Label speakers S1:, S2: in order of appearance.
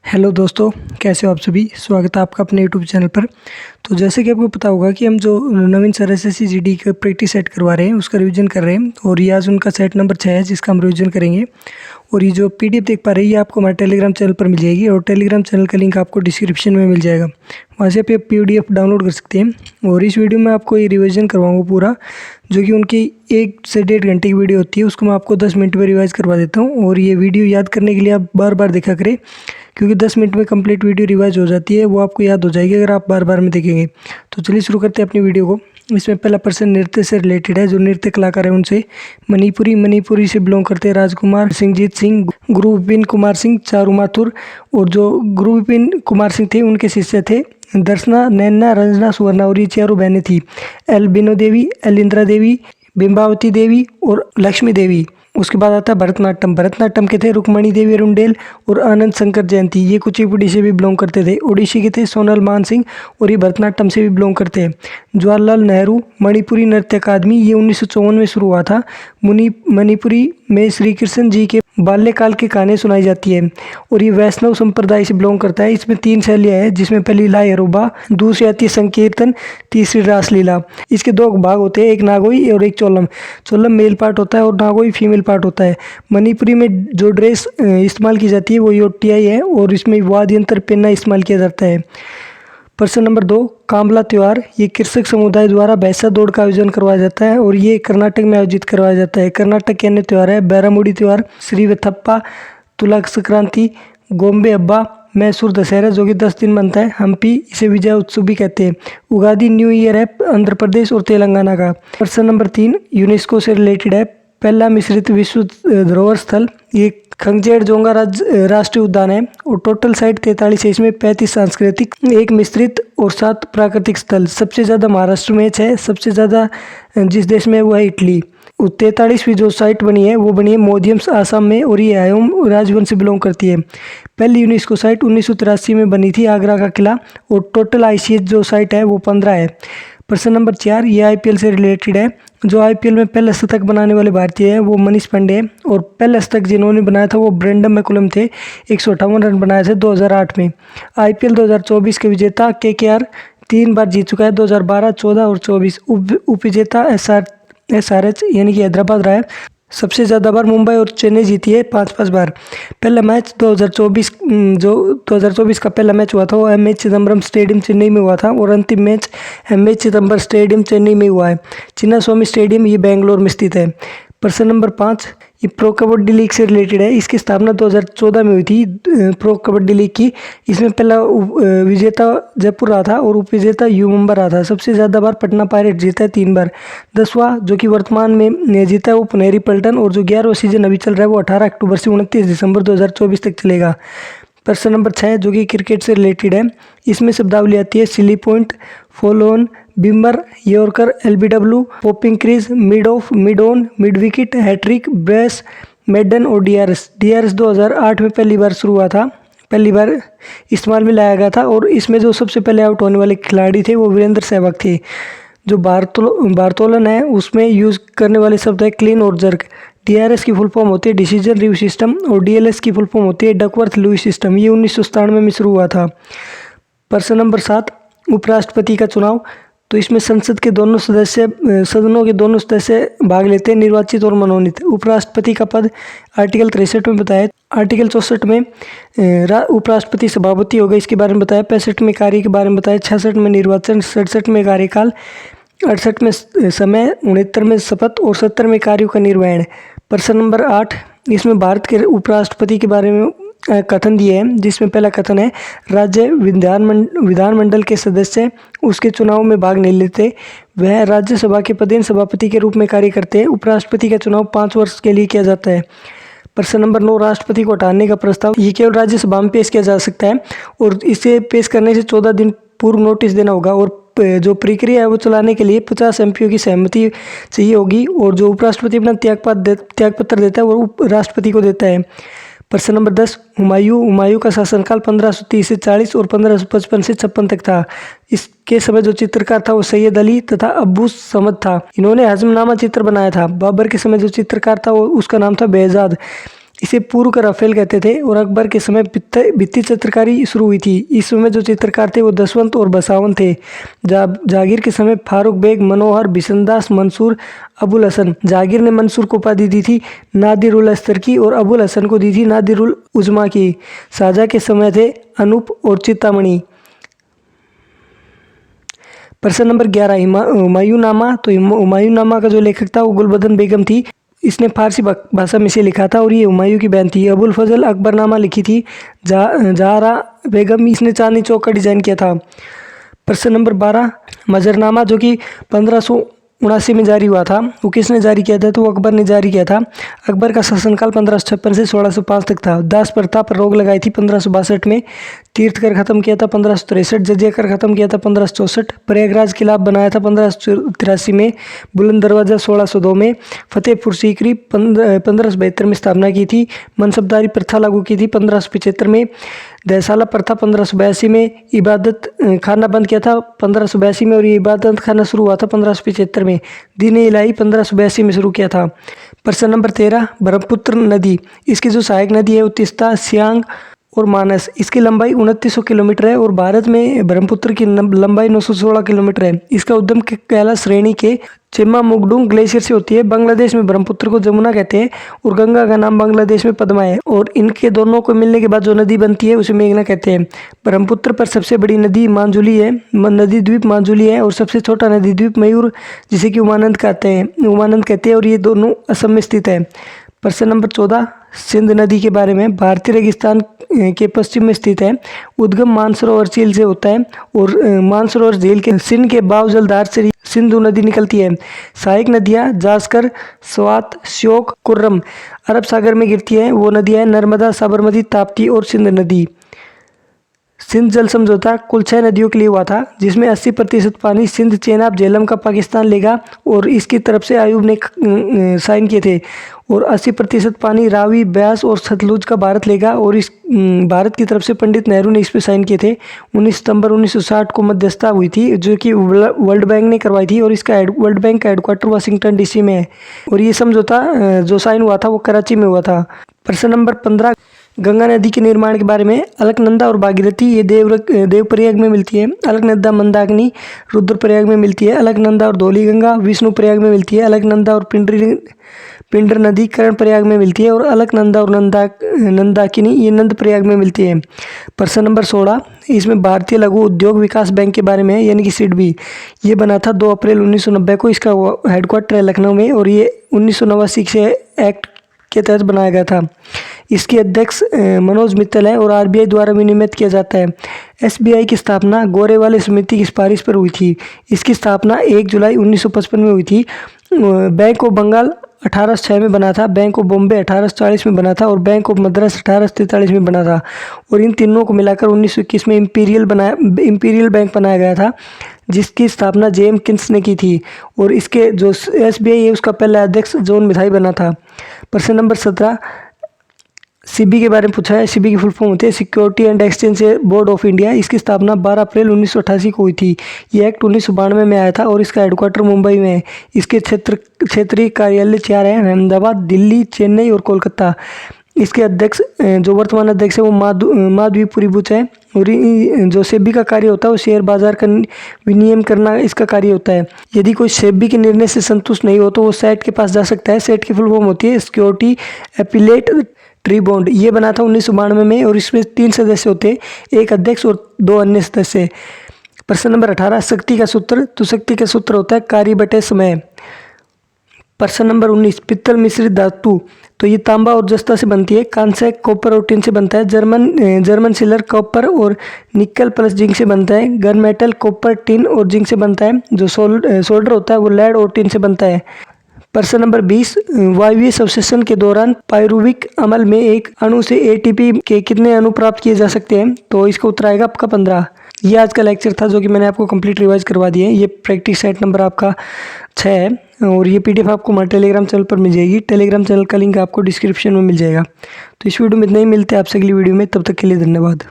S1: Hello दोस्तों, कैसे हो आप सभी। स्वागत है आपका अपने यूट्यूब चैनल पर। तो जैसे कि आपको पता होगा कि हम जो नवीन सर एसएससी जीडी का प्रैक्टिस सेट करवा रहे हैं उसका रिवीजन कर रहे हैं और ये आज उनका सेट नंबर 6 है जिसका हम रिवीजन करेंगे। और ये जो पीडीएफ देख पा रहे हैं ये आपको हमारे टेलीग्राम चैनल पर मिल जाएगी और टेलीग्राम चैनल का लिंक आपको डिस्क्रिप्शन में मिल जाएगा, वहाँ से आप ये पीडीएफ डाउनलोड कर सकते हैं। और इस वीडियो में आपको ये रिवीजन करवाऊँगा पूरा, जो कि उनकी 1 से 1.5 घंटे की वीडियो होती है, उसको मैं आपको 10 मिनट में रिवाइज़ करवा देता हूँ। और ये वीडियो याद करने के लिए आप बार बार देखा करें, क्योंकि 10 मिनट में कंप्लीट वीडियो रिवाइज हो जाती है, वो आपको याद हो जाएगी अगर आप बार बार में देखेंगे। तो चलिए शुरू करते हैं अपनी वीडियो को। इसमें पहला पर्सन नृत्य से रिलेटेड है, जो नृत्य कलाकार है उनसे। मणिपुरी से बिलोंग करते हैं राजकुमार सिंहजीत सिंह, गुरु विपिन कुमार सिंह चारू माथुर। और जो गुरु विपिन कुमार सिंह थे उनके शिष्य थे दर्शना, नैना, रंजना, सुवर्णा। और ये चारों बहनें थी एल बिनो देवी, एल इंदिरा देवी, बिंबावती देवी और लक्ष्मी देवी। उसके बाद आता है भरतनाट्यम के थे रुक्मणी देवी रुंडेल और आनंद शंकर जयंती। ये कुचिपुड़ी से भी बिलोंग करते थे। ओडिशी के थे सोनल मान सिंह और ये भरतनाट्यम से भी बिलोंग करते हैं। जवाहरलाल नेहरू मणिपुरी नृत्य अकादमी, ये 1954 में शुरू हुआ था। मणिपुरी में श्री कृष्ण जी के बाल्यकाल की कहानी सुनाई जाती है। और ये वैष्णव संप्रदाय से बिलोंग करता है। इसमें 3 शैलियाँ हैं, जिसमें पहली लाय अरोबा, दूसरी आती है संकीर्तन, तीसरी रासलीला। इसके 2 भाग होते हैं, एक नागोई और एक चोलम। चोलम मेल पार्ट होता है और नागोई फीमेल पार्ट होता है। मणिपुरी में जो ड्रेस इस्तेमाल की जाती है वो योटियाई है और इसमें वाद्य यंत्र पेन्ना इस्तेमाल किया जाता है। प्रश्न नंबर 2, कांबला त्यौहार। ये कृषक समुदाय द्वारा भैंसा दौड़ का आयोजन करवाया जाता है और ये कर्नाटक में आयोजित करवाया जाता है। कर्नाटक के अन्य त्यौहार है बैरामुड़ी त्यौहार, श्रीवथप्पा, तुला संक्रांति, गोम्बे हब्बा, मैसूर दशहरा जो कि 10 दिन बनता है, हम्पी, इसे विजय उत्सव भी कहते हैं। उगादी न्यू ईयर है आंध्र प्रदेश और तेलंगाना का। प्रश्न नंबर 3 यूनेस्को से रिलेटेड है। पहला मिश्रित विश्व धरोहर स्थल, ये खंगजेड़-जोंगा राष्ट्रीय उद्यान है और टोटल साइट 43 है। इसमें 35 सांस्कृतिक, 1 मिश्रित और 7 प्राकृतिक स्थल। सबसे ज़्यादा महाराष्ट्र में है, सबसे ज़्यादा जिस देश में है वो है इटली। 43वीं जो साइट बनी है वो बनी है मोदियम्स आसाम में और ये आयोम राजवंश से बिलोंग करती है। पहली यूनेस्को साइट 1983 में बनी थी, आगरा का किला। और टोटल आईसीएच जो साइट है वो 15 है। प्रश्न नंबर 4, ये आईपीएल से रिलेटेड है। जो आईपीएल में पहला शतक बनाने वाले भारतीय है वो मनीष पांडे है और पहला शतक जिन्होंने बनाया था वो ब्रेंडम मैकुलम थे। 158 रन बनाए थे 2008 में। आईपीएल 2024 के विजेता केकेआर 3 बार जीत चुका है, 2012, 14 और 24। उपविजेता एसआरएच यानी कि हैदराबाद रहा है। सबसे ज़्यादा बार मुंबई और चेन्नई जीती है, 5-5 बार। पहला मैच 2024 का पहला मैच हुआ था वो एमए चिदम्बरम स्टेडियम चेन्नई में हुआ था और अंतिम match MA Chidambaram stadium Chennai में हुआ है। चिन्नास्वामी स्टेडियम ये बेंगलोर में स्थित है। प्रश्न नंबर 5, ये प्रो कबड्डी लीग से रिलेटेड है। इसकी स्थापना 2014 में हुई थी प्रो कबड्डी लीग की। इसमें पहला विजेता जयपुर रहा था और उपविजेता यू मुंबा रहा था। सबसे ज़्यादा बार पटना पायरेट जीता है 3 बार। 10वां जो कि वर्तमान में जीता है वो पुनेरी पल्टन और जो 11वां सीजन अभी चल रहा है वो 18 अक्टूबर से 29 दिसंबर 2024 तक चलेगा। प्रश्न नंबर 6 जो कि क्रिकेट से रिलेटेड है। इसमें शब्दावली आती है silly point, follow on, bumper, yorker, LBW, popping crease, mid off, mid on, mid wicket, hat trick, brace, maiden और डीआरएस। डीआरएस 2008 में पहली बार शुरू हुआ था, पहली बार इस्तेमाल में लाया गया था और इसमें जो सबसे पहले आउट होने वाले खिलाड़ी थे वो वीरेंद्र सहवाग थे। जो भारतोलन है उसमें यूज़ करने वाले शब्द है क्लीन और जर्क। डीआरएस की फुल फॉर्म होती है डिसीजन रिव्यू सिस्टम और डीएलएस की फुल फॉर्म होती है डकवर्थ लुईस सिस्टम। ये 1997 में शुरू हुआ था। प्रश्न नंबर 7, उपराष्ट्रपति का चुनाव। तो इसमें सदनों के दोनों सदस्य भाग लेते हैं, निर्वाचित और मनोनीत। उपराष्ट्रपति का पद आर्टिकल 63 में बताया। आर्टिकल 64 में उपराष्ट्रपति सभापति होगा, इसके बारे में बताया। 65 में कार्य के बारे में बताया। 66 में निर्वाचन, 67 में कार्यकाल, 68 में समय, 69 में शपथ और 70 में कार्यों का निर्वहन। प्रश्न नंबर 8, इसमें भारत के उपराष्ट्रपति के बारे में कथन दिए हैं, जिसमें पहला कथन है राज्य विधानमंडल के सदस्य उसके चुनाव में भाग नहीं लेते, वह राज्यसभा के पदेन सभापति के रूप में कार्य करते हैं। उपराष्ट्रपति का चुनाव 5 वर्ष के लिए किया जाता है। प्रश्न नंबर 9, राष्ट्रपति को हटाने का प्रस्ताव ये केवल राज्यसभा में पेश किया जा सकता है और इसे पेश करने से 14 दिन पूर्व नोटिस देना होगा और जो प्रक्रिया है वो चलाने के लिए 50 एमपीओ की सहमति चाहिए होगी। और जो उपराष्ट्रपति अपना त्यागपत्र देता है वो राष्ट्रपति को देता है। प्रश्न नंबर 10, हुमायूं का शासनकाल 1530 से 40 और 1555 से 56 तक था। इसके समय जो चित्रकार था वो सैयद अली तथा अब्बू समद था। इन्होंने हजमनामा चित्र बनाया था। बाबर के समय जो चित्रकार था वो उसका नाम था बेहजाद। इसे पूर्व का राफेल कहते थे और अकबर के समय भित्ति चित्रकारी शुरू हुई थी। इस समय जो चित्रकार थे वो दसवंत और बसावन थे। जहांगीर के समय फारूक बेग, मनोहर, बिशनदास, मंसूर, अबुल हसन। जहांगीर ने मंसूर को उपाधि दी थी नादिर उल अस्तर की और अबुल हसन को दी थी नादिर उल उजमा की। शाहजहां के समय थे अनूप और चिंतामणि। प्रश्न नंबर 11, हुमायूंनामा। तो हुमायूंनामा का जो लेखक था वो गुलबदन बेगम थी। इसने फारसी भाषा में इसे लिखा था और ये हुमायूं की बहन थी। अबुल फजल अकबरनामा लिखी थी जहारा बेगम। इसने चांदनी चौक का डिजाइन किया था। प्रश्न नंबर 12, मजरनामा जो कि 1579 में जारी हुआ था, वो किसने जारी किया था? तो वो अकबर ने जारी किया था। अकबर का शासनकाल 1556 से 1605 तक था। दास प्रथा पर रोक लगाई थी 1562 में। तीर्थ कर खत्म किया था 1563। जजिया कर खत्म किया था 1564। प्रयागराज किला बनाया था 1583 में। बुलंद दरवाजा 1602 में। फतेहपुर सीकरी 1572 में स्थापना की थी। मनसबदारी प्रथा लागू की थी 1575 में। दहसाला प्रथा 1582 में। इबादत खाना बंद किया था 1582 में और ये इबादत खाना शुरू हुआ था 1575 में। दीन इलाही 1582 में शुरू किया था। प्रश्न नंबर 13, ब्रह्मपुत्र नदी। इसकी जो सहायक नदी है वो तीस्ता, सियांग और मानस। इसकी लंबाई 2900 किलोमीटर है और भारत में ब्रह्मपुत्र की लंबाई 916 किलोमीटर है। इसका उद्गम कैलाश श्रेणी के चिमामुगडुंग ग्लेशियर से होती है। बांग्लादेश में ब्रह्मपुत्र को जमुना कहते हैं और गंगा का नाम बांग्लादेश में पद्मा है और इनके दोनों को मिलने के बाद जो नदी बनती है उसे मेघना कहते हैं। ब्रह्मपुत्र पर सबसे बड़ी नदी मांजुली है, नदी द्वीप मांजुली है और सबसे छोटा नदी द्वीप मयूर, जिसे कि उमानंद कहते हैं और ये दोनों असम में स्थित है। प्रश्न नंबर 14, सिंध नदी के बारे में। भारतीय रेगिस्तान के पश्चिम में स्थित है। उद्गम मानसरोवर झील से होता है और मानसरोवर झील के सिंध के बाव जलधार से सिंधु नदी निकलती है। सहायक नदियां जास्कर, स्वात, श्योक, कुर्रम अरब सागर में गिरती है। वो नदियां नर्मदा, साबरमती, ताप्ती और सिंध नदी। सिंध जल समझौता कुल 6 नदियों के लिए हुआ था, जिसमें 80% पानी सिंध, चेनाब, झेलम का पाकिस्तान लेगा और इसकी तरफ से आयूब ने साइन किए थे और 80% पानी रावी, ब्यास और सतलुज का भारत लेगा और इस भारत की तरफ से पंडित नेहरू ने इस पर साइन किए थे। 19 सितंबर 1960 को मध्यस्थता हुई थी जो कि वर्ल्ड बैंक ने करवाई थी और इसका वर्ल्ड बैंक का हेडक्वार्टर वाशिंगटन डीसी में है और ये समझौता जो साइन हुआ था वो कराची में हुआ था। प्रश्न नंबर 15, गंगा नदी के निर्माण के बारे में। अलकनंदा और भागीरथी ये देवप्रयाग में मिलती है। अलकनंदा मंदाकिनी रुद्रप्रयाग में मिलती है। अलकनंदा और धौलीगंगा विष्णुप्रयाग में मिलती है। अलकनंदा और पिंडर नदी कर्णप्रयाग में मिलती है और अलकनंदा और नंदाकिनी ये नंदप्रयाग में मिलती है। प्रश्न नंबर 16, इसमें भारतीय लघु उद्योग विकास बैंक के बारे में है, यानी कि सिडबी। ये बना था 2 अप्रैल 1990 को। इसका हेडक्वार्टर है लखनऊ में और ये 1989 के एक्ट के तहत बनाया गया था। इसके अध्यक्ष मनोज मित्तल है और आरबीआई द्वारा विनियमित किया जाता है। एसबीआई की स्थापना गोरेवाले समिति की सिफारिश पर हुई थी। इसकी स्थापना 1 जुलाई 1955 में हुई थी। बैंक ऑफ बंगाल 1806 में बना था। बैंक ऑफ बॉम्बे 1840 में बना था और बैंक ऑफ मद्रास 1843 में बना था और इन तीनों को मिलाकर 1921 में इंपीरियल बैंक बनाया गया था, जिसकी स्थापना जेम्स किन्स ने की थी और इसके जो एसबीआई है उसका पहला अध्यक्ष जॉन मिथाई बना था। प्रश्न नंबर 17, सीबी के बारे में पूछा है। सीबी की फुल फॉर्म होती है security and exchange board of India. इसकी स्थापना 12 अप्रैल 1988 को हुई थी। ये एक्ट 1992 में आया था और इसका हेडक्वार्टर मुंबई में है। इसके क्षेत्रीय कार्यालय 4 हैं, अहमदाबाद, दिल्ली, चेन्नई और कोलकाता। इसके अध्यक्ष जो वर्तमान अध्यक्ष है वो माधवीपुरी बुच है और जो सेबी का कार्य होता है वो शेयर बाजार का विनियमन करना इसका कार्य होता है। यदि कोई सेबी के निर्णय से संतुष्ट नहीं हो तो वो सेट के पास जा सकता है। सेट की फुल फॉर्म होती है सिक्योरिटी एपिलेट ट्रिब्यूनल। ये बना था 1992 में और इसमें 3 सदस्य होते हैं, 1 अध्यक्ष और 2 अन्य सदस्य। प्रश्न नंबर 18, शक्ति का सूत्र। तो शक्ति का सूत्र होता है कार्य बटे समय। प्रश्न नंबर 19, पित्तल मिश्रित धातु। तो ये तांबा और जस्ता से बनती है। कांस्य कॉपर और टिन से बनता है। जर्मन सिल्वर कॉपर और निकल प्लस जिंक से बनता है। गन मेटल कॉपर, टिन और जिंक से बनता है। जो सोल्डर होता है वो लेड और टिन से बनता है। प्रश्न नंबर 20, वायवीय संश्लेषण के दौरान पायरुविक अम्ल में एक अणु से एटीपी के कितने अणु प्राप्त किए जा सकते हैं? तो इसका उत्तर आएगा आपका 15। ये आज का लेक्चर था जो कि मैंने आपको कंप्लीट रिवाइज करवा दिया है। ये प्रैक्टिस सेट नंबर आपका 6 है और ये पीडीएफ आपको हमारे टेलीग्राम चैनल पर मिल जाएगी। टेलीग्राम चैनल का लिंक आपको डिस्क्रिप्शन में मिल जाएगा। तो इस वीडियो में इतना ही, मिलते हैं आपसे अगली वीडियो में। तब तक के लिए धन्यवाद।